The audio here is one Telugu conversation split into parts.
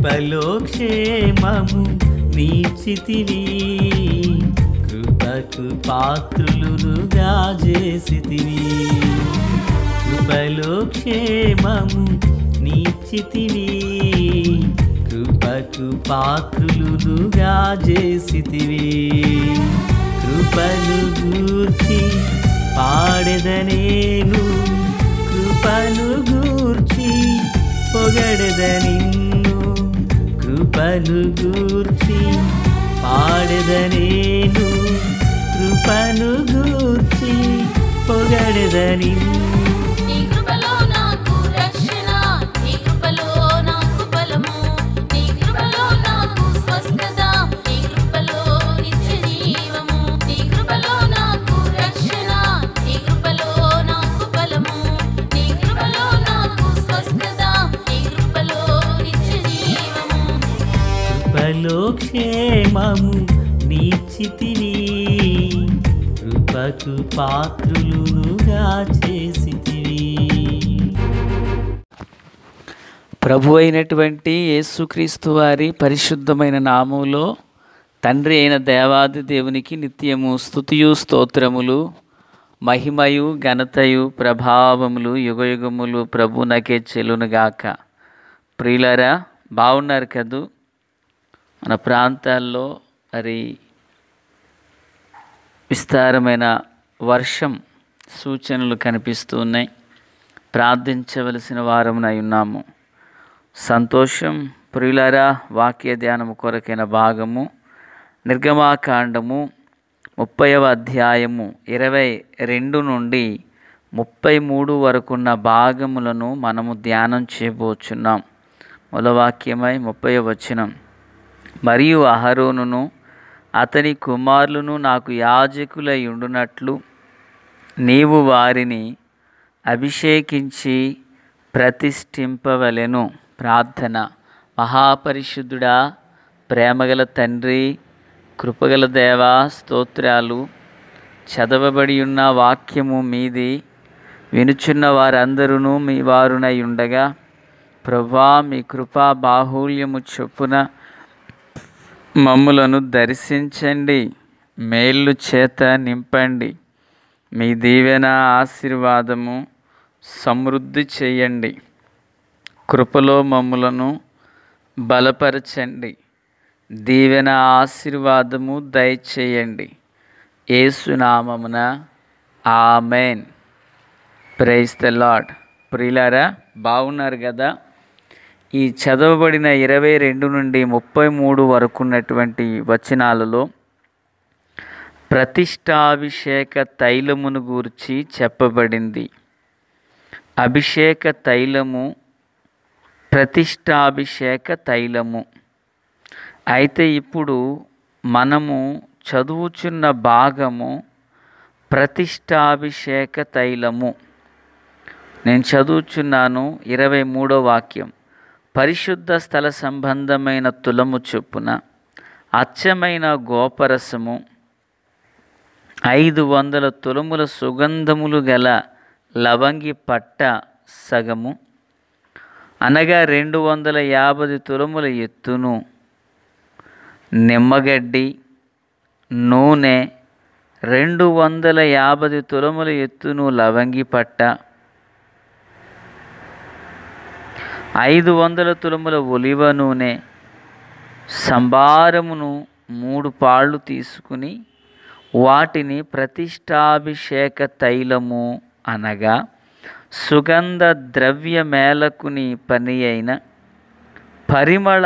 కృపలో క్షేమము నీచితివి, కృపకు పాత్రులుగా చేసితివి. కృపలో క్షేమము నీచితివి, కృపకు పాత్రులుగా చేసితివి. కృపను గూర్చి పాడెదనేను, కృపను గూర్చి పొగడెద నిన్ను. కృపను గూర్చి పాడెదనేను, కృపను గూర్చి పొగడెద నిన్ను. కృపలో క్షేమము నీచితివి, కృపకు పాత్రులుగా చేసితివి. ప్రభు అయినటువంటి యేసుక్రీస్తు వారి పరిశుద్ధమైన నామములో తండ్రి అయిన దేవాది దేవునికి నిత్యము స్తుతియు స్తోత్రములు, మహిమయు ఘనతయు ప్రభావములు యుగయుగములు ప్రభునకే చెల్లునుగాక. ప్రియులారా, బాగున్నారు కదూ? మన ప్రాంతాల్లో మరి విస్తారమైన వర్షం సూచనలు కనిపిస్తూ ఉన్నాయి. ప్రార్థించవలసిన వారమునై ఉన్నాము. సంతోషం. ప్రియులారా, వాక్య ధ్యానము కొరకైన భాగము నిర్గమాకాండము 30వ అధ్యాయము 22 నుండి 33 వరకున్న భాగములను మనము ధ్యానం చేయబోచున్నాం. మూలవాక్యమై 30వ వచనం. మరియు అహరోనును అతని కుమారులను నాకు యాజకులై ఉండునట్లు నీవు వారిని అభిషేకించి ప్రతిష్ఠింపవలెను. ప్రార్థన. మహాపరిశుద్ధుడా, ప్రేమగల తండ్రి, కృపగల దేవా, స్తోత్రాలు. చదవబడి ఉన్న వాక్యము మీది, వినుచున్న వారందరూ మీ వారునై ఉండగా ప్రభువా, మీ కృపా బాహుళ్యము చొప్పున మమ్ములను దర్శించండి, మేళ్ళు చేత నింపండి, మీ దీవెన ఆశీర్వాదము సమృద్ధి చేయండి, కృపలో మమ్ములను బలపరచండి, దీవెన ఆశీర్వాదము దయచేయండి. యేసునామమున ఆమెన్. Praise the lord. ప్రియులారా, బాగున్నారు కదా? ఈ చదవబడిన 22 నుండి 33 వరకు ఉన్నటువంటి వచనాలలో ప్రతిష్టాభిషేక తైలమును గూర్చి చెప్పబడింది. అభిషేక తైలము, ప్రతిష్టాభిషేక తైలము. అయితే ఇప్పుడు మనము చదువుచున్న భాగము ప్రతిష్టాభిషేక తైలము. నేను చదువుచున్నాను 23వ వాక్యం. పరిశుద్ధ స్థల సంబంధమైన తులము చొప్పున అచ్చమైన గోపరసము, 500 తులముల సుగంధములు గల లవంగి పట్ట సగము, అనగా 250 తులముల ఎత్తును, నిమ్మగడ్డి, నూనె, 250 తులముల ఎత్తును లవంగి పట్ట, 500 తులముల ఒలివ నూనె, సంభారమును 3 పాళ్ళు తీసుకుని వాటిని ప్రతిష్టాభిషేక తైలము అనగా సుగంధ ద్రవ్య మేలకుని పని అయిన పరిమళ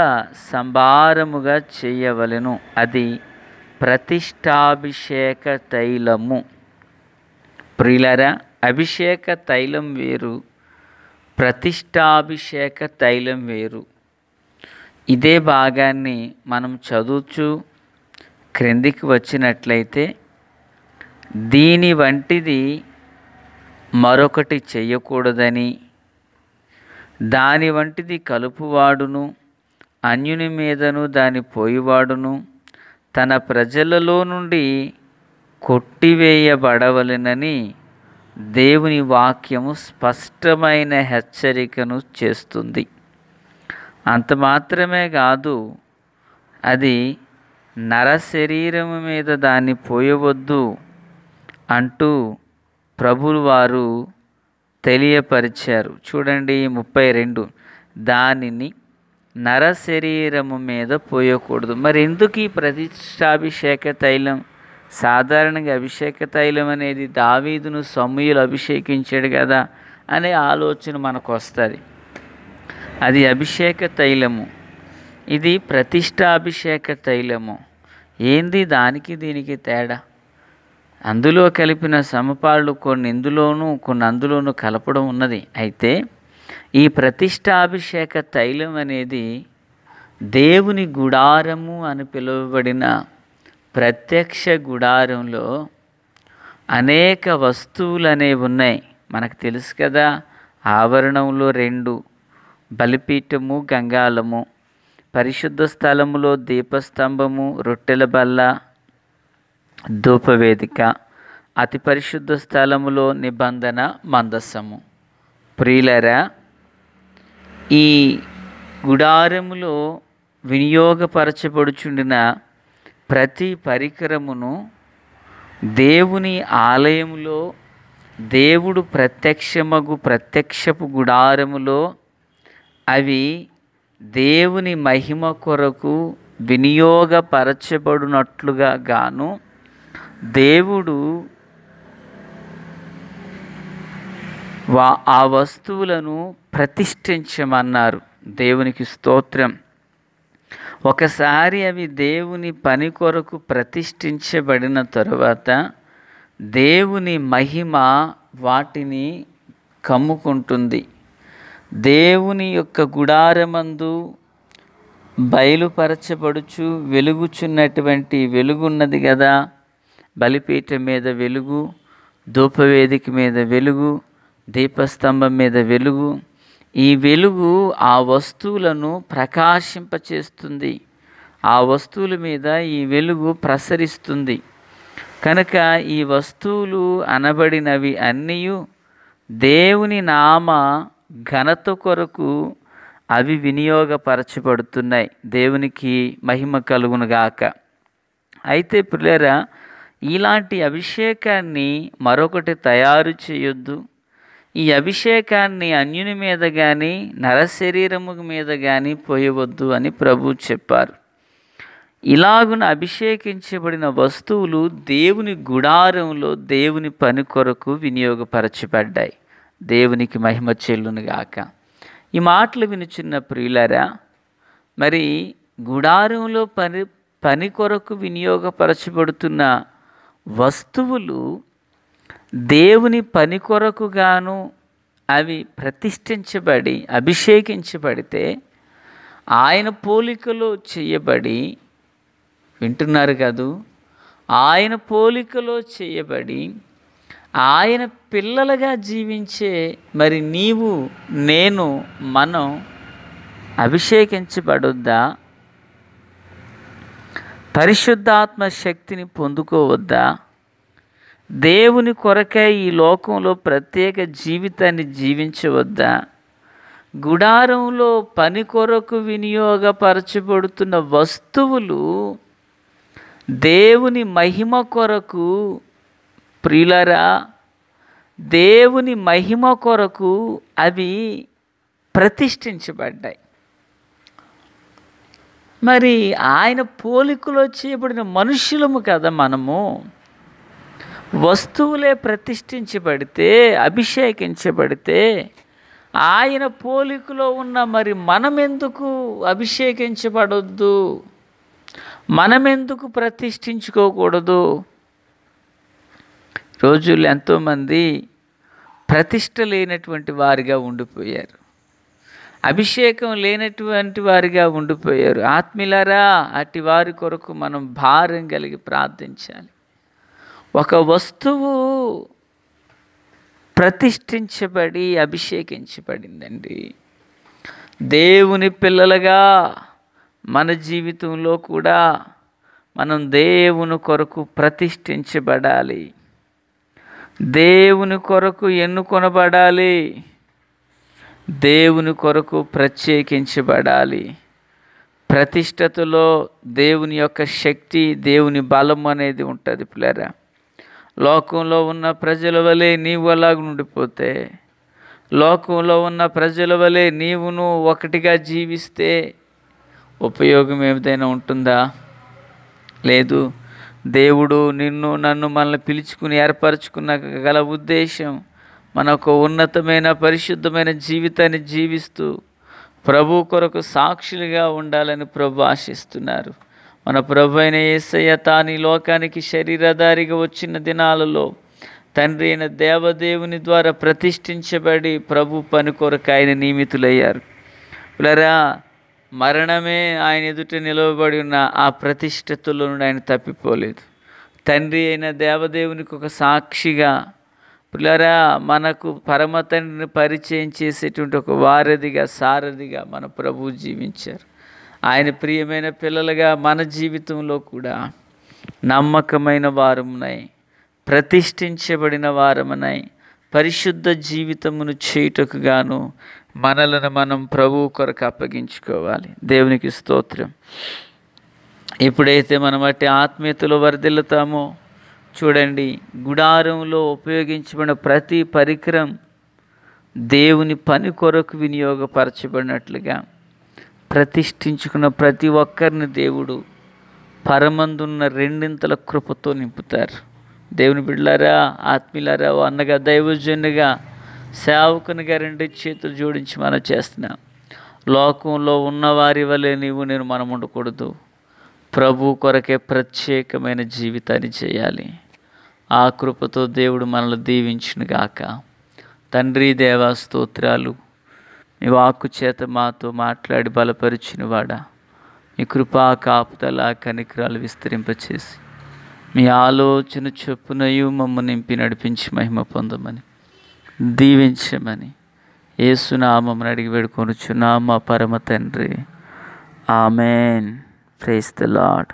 సంభారముగా చేయవలెను. అది ప్రతిష్టాభిషేక తైలము. ప్రియులారా, అభిషేక తైలం వేరు, ప్రతిష్టాభిషేక తైలం వేరు. ఇదే భాగాన్ని మనం చదువుచు క్రిందికి వచ్చినట్లయితే, దీని వంటిది మరొకటి చెయ్యకూడదని, దాని వంటిది కలుపువాడును అన్యుని మీదను దాని పోయివాడును తన ప్రజలలో నుండి కొట్టివేయబడవలెనని దేవుని వాక్యము స్పష్టమైన హెచ్చరికను చేస్తుంది. అంత మాత్రమే కాదు, అది నర శరీరము మీద దాన్ని పోయవద్దు అంటూ ప్రభువు వారు తెలియపరిచారు. చూడండి 32, దానిని నర శరీరము మీద పోయకూడదు. మరి ఎందుకు ఈ ప్రతిష్టాభిషేక తైలం? సాధారణంగా అభిషేక తైలం అనేది దావీదును సమూయేలు అభిషేకించాడు కదా అనే ఆలోచన మనకు వస్తుంది. అది అభిషేక తైలము, ఇది ప్రతిష్టాభిషేక తైలము. ఏంది దానికి దీనికి తేడా? అందులో కలిపిన సమపాళ్ళు కొన్ని ఇందులోనూ కొన్ని అందులోనూ కలపడం ఉన్నది. అయితే ఈ ప్రతిష్టాభిషేక తైలం అనేది దేవుని గుడారము అని పిలువబడిన ప్రత్యక్ష గుడారంలో అనేక వస్తువులు అనేవి ఉన్నాయి. మనకు తెలుసు కదా, ఆవరణంలో 2 బలిపీఠము, గంగాళము, పరిశుద్ధ స్థలములో దీపస్తంభము, రొట్టెల బల్ల, ధూపవేదిక, అతి పరిశుద్ధ స్థలములో నిబంధన మందసము. ప్రియులారా, ఈ గుడారములో వినియోగపరచబడుచుండిన ప్రతి పరికరమును దేవుని ఆలయములో, దేవుడు ప్రత్యక్షపు గుడారములో అవి దేవుని మహిమ కొరకు వినియోగపరచబడినట్లుగా గాను దేవుడు ఆ వస్తువులను ప్రతిష్ఠించమన్నారు. దేవునికి స్తోత్రం. ఒకసారి అవి దేవుని పని కొరకు ప్రతిష్ఠించబడిన తరువాత దేవుని మహిమ వాటిని కమ్ముకుంటుంది. దేవుని యొక్క గుడారమందు బయలుపరచబడుచు వెలుగుచున్నటువంటి వెలుగున్నది కదా, బలిపీఠం మీద వెలుగు, ధూపవేదిక మీద వెలుగు, దీపస్తంభం మీద వెలుగు. ఈ వెలుగు ఆ వస్తువులను ప్రకాశింపచేస్తుంది. ఆ వస్తువుల మీద ఈ వెలుగు ప్రసరిస్తుంది. కనుక ఈ వస్తువులు అనబడినవి అన్నీ దేవుని నామ ఘనత కొరకు అవి వినియోగపరచబడుతున్నాయి. దేవునికి మహిమ కలుగునుగాక. అయితే ప్రియులారా, ఇలాంటి అభిషేకాన్ని మరొకటి తయారు చేయొద్దు. ఈ అభిషేకాన్ని అన్యుని మీద కానీ నరశరీరము మీద కానీ పోయవద్దు అని ప్రభు చెప్పారు. ఇలాగున అభిషేకించబడిన వస్తువులు దేవుని గుడారంలో దేవుని పని కొరకు వినియోగపరచబడ్డాయి. దేవునికి మహిమ చెల్లునుగాక. ఈ మాటలు వినుచున్న ప్రియులారా, మరి గుడారంలో పని కొరకు వినియోగపరచబడుతున్న వస్తువులు దేవుని పని కొరకుగాను అవి ప్రతిష్ఠించబడి అభిషేకించబడితే ఆయన పోలికలో చేయబడి, వింటున్నారు కదూ, ఆయన పోలికలో చేయబడి ఆయన పిల్లలుగా జీవించే మరి నీవు నేను మనం అభిషేకించబడొద్దా? పరిశుద్ధాత్మ శక్తిని పొందుకోవద్దా? దేవుని కొరకై ఈ లోకంలో ప్రత్యేక జీవితాన్ని జీవించవద్దా? గుడారంలో పని కొరకు వినియోగపరచబడుతున్న వస్తువులు దేవుని మహిమ కొరకు, ప్రియులారా, దేవుని మహిమ కొరకు అవి ప్రతిష్ఠించబడ్డాయి. మరి ఆయన పోలికలో చేయబడిన మనుషులము కదా మనము. వస్తువులే ప్రతిష్ఠించబడితే, అభిషేకించబడితే ఆయన పోలికలో ఉన్న మరి మనమెందుకు అభిషేకించబడొద్దు? మనమెందుకు ప్రతిష్ఠించుకోకూడదు? రోజుల్లో ఎంతోమంది ప్రతిష్ట లేనటువంటి వారిగా ఉండిపోయారు, అభిషేకం లేనటువంటి వారిగా ఉండిపోయారు. ఆత్మీయులారా, అట్టి వారి కొరకు మనం భారం కలిగి ప్రార్థించాలి. ఒక వస్తువు ప్రతిష్ఠించబడి అభిషేకించబడిందండి. దేవుని పిల్లలుగా మన జీవితంలో కూడా మనం దేవుని కొరకు ప్రతిష్ఠించబడాలి, దేవుని కొరకు ఎన్నుకొనబడాలి. దేవుని కొరకు ప్రత్యేకించబడాలి. ప్రతిష్టతలో దేవుని యొక్క శక్తి, దేవుని బలం అనేది ఉంటుంది పిల్లరా. లోకంలో ఉన్న ప్రజల వలె నీవు అలాగ ఉండిపోతే, లోకంలో ఉన్న ప్రజల వలె నీవును ఒకటిగా జీవిస్తే ఉపయోగం ఏదైనా ఉంటుందా? లేదు. దేవుడు నిన్ను నన్ను మనల్ని పిలుచుకుని ఏర్పరచుకున్న గల ఉద్దేశం మనకు ఉన్నతమైన పరిశుద్ధమైన జీవితాన్ని జీవిస్తూ ప్రభు కొరకు సాక్షులుగా ఉండాలని ప్రభు ఆశిస్తున్నారు. మన ప్రభు అయిన యేసయ్య తాను ఈ లోకానికి శరీరధారిగా వచ్చిన దినాలలో తండ్రి అయిన దేవదేవుని ద్వారా ప్రతిష్ఠించబడి ప్రభు పని కొరకు ఆయన నియమితులయ్యారు. పిల్లరా, మరణమే ఆయన ఎదుట నిలవబడి ఉన్న ఆ ప్రతిష్టతలో నుండి ఆయన తప్పిపోలేదు. తండ్రి అయిన దేవదేవునికి ఒక సాక్షిగా పిల్లరా మనకు పరమ తండ్రిని పరిచయం చేసేటువంటి ఒక వారధిగా, సారథిగా మన ప్రభువు జీవించారు. ఆయన ప్రియమైన పిల్లలుగా మన జీవితంలో కూడా నమ్మకమైన వారమునై, ప్రతిష్ఠించబడిన వారమునై, పరిశుద్ధ జీవితమును చేయుటకు గాను మనలను మనం ప్రభువు కొరకు అప్పగించుకోవాలి. దేవునికి స్తోత్రం. ఎప్పుడైతే మనం అట్టి ఆత్మీయతలో వర్ధిల్లుతామో చూడండి, గుడారంలో ఉపయోగించబడిన ప్రతి పరికరం దేవుని పని కొరకు వినియోగపరచబడినట్లుగా ప్రతిష్ఠించుకున్న ప్రతి ఒక్కరిని దేవుడు పరమందున్న రెండింతల కృపతో నింపుతారు. దేవుని బిడ్డలారా, ఆత్మీయులారా, అన్నగా దైవజనుగా సేవకునిగా రెండు చేతులు జోడించి మనం చేస్తున్నాం. లోకంలో ఉన్నవారి వలె నేను మనం ఉండకూడదు. ప్రభు కొరకే ప్రత్యేకమైన జీవితాన్ని చేయాలి. ఆ కృపతో దేవుడు మనల్ని దీవించును గాక. తండ్రి దేవా స్తోత్రాలు. మీ వాక్కు చేత మాతో మాట్లాడి బలపరిచిన వాడా, మీ కృపా కాపుదల కనికరాలు విస్తరింపచేసి మీ ఆలోచన చొప్పునయు మమ్మల్ని నింపి నడిపించి మహిమ పొందమని, దీవించమని యేసు నామమున అడిగి వేడుకొనుచున్నాము మా పరమ తండ్రి. ఆమెన్. Praise the lord.